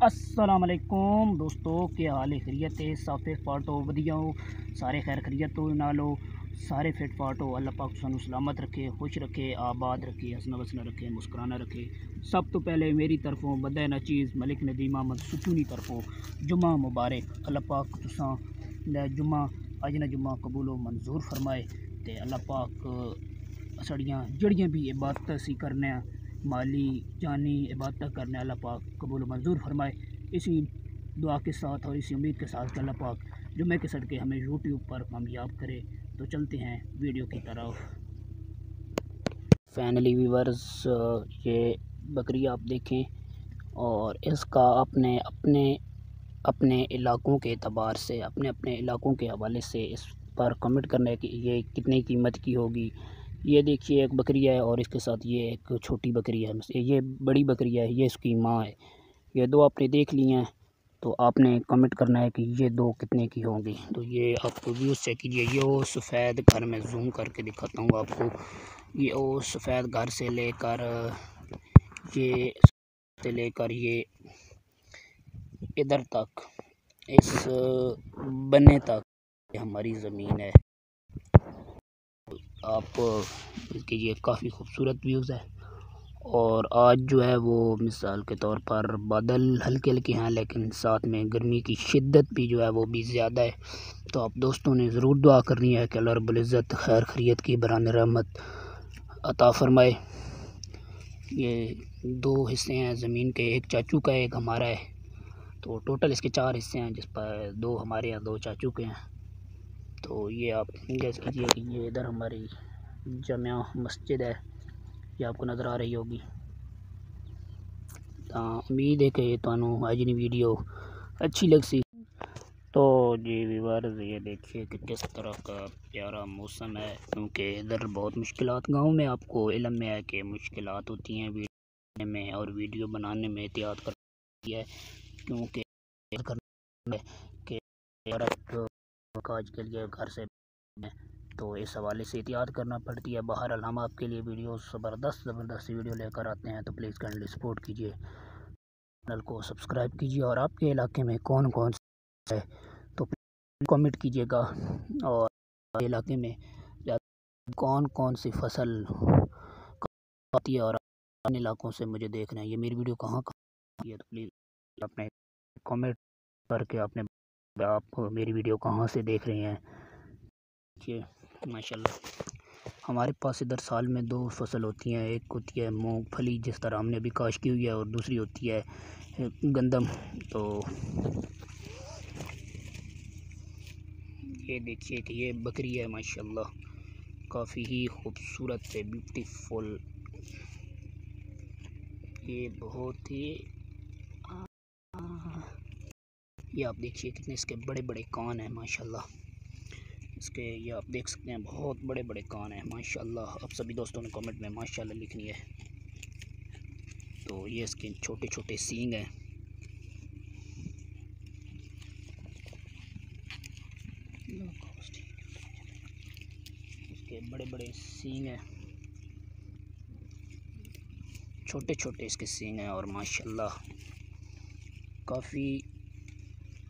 अस्सलामुअलैकुम दोस्तों, क्या हाल है? खैरियत है? साफे फाटो वधिया हो? सारे खैर खैरियत हो नालो? सारे फिट फाट हो। अल्लाह पाक सानू सलामत रखे, खुश रखे, आबाद रखे, हसना वसना रखे, मुस्कुराना रखे। सब तो पहले मेरी तरफों बदा ना चीज़ मलिक नदीम अहमद सुकूनी तरफों जुम्मा मुबारक। अल्लाह पाक तुसां दा जुम्मा अज ना जुम्मा कबूलो मंजूर फरमाए। ते अल्लाह पाक साड़ियाँ जड़ियाँ भी इबादत असी करने माली जानी इबादत करने अल्लाह पाक कबूल मंजूर फरमाए। इसी दुआ के साथ और इसी उम्मीद के साथ कि अल्लाह पाक जुम्मे के सदक़े हमें यूट्यूब पर कामयाब करे। तो चलते हैं वीडियो की तरफ। फैमिली व्यूवर्स, ये बकरी आप देखें और इसका अपने अपने अपने इलाकों के एतबार से अपने अपने इलाकों के हवाले से इस पर कमेंट करने की ये कितनी कीमत की होगी। ये देखिए एक बकरी है और इसके साथ ये एक छोटी बकरी है, ये बड़ी बकरी है, ये इसकी माँ है। ये दो आपने देख लिए हैं तो आपने कमेंट करना है कि ये दो कितने की होंगी। तो ये आपको व्यूज़ चेक कीजिए। ये वो सफ़ेद घर में जूम करके दिखाता हूँ आपको। ये वो सफ़ेद घर से लेकर ये इधर तक इस बने तक हमारी ज़मीन है। आप इसके ये काफ़ी खूबसूरत व्यूज़ है। और आज जो है वो मिसाल के तौर पर बादल हल्के हल्के हैं, लेकिन साथ में गर्मी की शिद्दत भी जो है वो भी ज़्यादा है। तो आप दोस्तों ने ज़रूर दुआ करनी है कि अल्लाह रब्बुल इज़्ज़त खैर खैरियत की बरान रहमत अता फरमाए। ये दो हिस्से हैं ज़मीन के, एक चाचू का एक हमारा है। तो टोटल इसके 4 हिस्से हैं, जिस पर 2 हमारे हैं 2 चाचू के हैं। तो ये आप गैस कीजिए कि ये इधर हमारी जामिया मस्जिद है, ये आपको नज़र आ रही होगी। तो उम्मीद है कि तुहानू अज की वीडियो अच्छी लग सी। तो जी व्यूअर्स, ये देखिए कि किस तरह का प्यारा मौसम है, क्योंकि इधर बहुत मुश्किलात गांव में आपको इल्म में है कि मुश्किलात होती हैं वीडियो में और वीडियो बनाने में एहतियात करती है, क्योंकि काज के लिए घर से तो इस हवाले से एहतियात करना पड़ती है। बहरहाल हम आपके लिए वीडियो ज़बरदस्त वीडियो लेकर आते हैं, तो प्लीज़ काइंडली सपोर्ट कीजिए, चैनल को सब्सक्राइब कीजिए। और आपके इलाके में कौन कौन सा है तो कमेंट कीजिएगा, और इलाके में कौन कौन सी फसल आती है और अन्य इलाकों से मुझे देख रहे हैं, ये मेरी वीडियो कहाँ कहाँ है, तो प्लीज़ अपने कमेंट करके आप मेरी वीडियो कहाँ से देख रहे हैं। देखिए माशाल्लाह हमारे पास इधर साल में 2 फसल होती हैं, एक होती है मूंगफली जिस तरह हमने अभी काश की हुई है, और दूसरी होती है गंदम। तो ये देखिए कि ये बकरी है माशाल्लाह, काफ़ी ही खूबसूरत है, ब्यूटीफुल। ये बहुत ही ये आप देखिए कितने इसके बड़े बड़े कान हैं माशाल्लाह। इसके ये आप देख सकते हैं बहुत बड़े बड़े कान हैं माशाल्लाह। आप सभी दोस्तों ने कमेंट में माशाल्लाह लिखनी है। तो ये इसके छोटे छोटे सींग हैं, इसके बड़े बड़े सींग हैं, छोटे छोटे इसके सींग हैं, और माशाल्लाह काफ़ी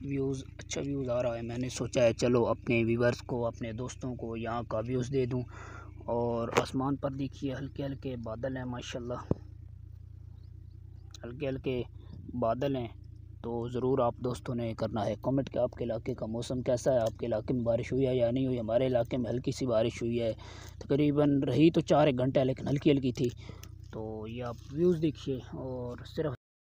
अच्छा व्यूज़ आ रहा है। मैंने सोचा है चलो अपने व्यूवर्स को, अपने दोस्तों को यहाँ का व्यूज़ दे दूँ। और आसमान पर देखिए हल्के हल्के बादल हैं माशाल्लाह, हल्के हल्के बादल हैं। तो ज़रूर आप दोस्तों ने करना है कमेंट कि आपके इलाके का मौसम कैसा है, आपके इलाके में बारिश हुई है या नहीं हुई। हमारे इलाके में हल्की सी बारिश हुई है, तकरीबन रही तो 4 एक घंटे, लेकिन हल्की हल्की थी। तो ये आप व्यूज़ देखिए और सिर्फ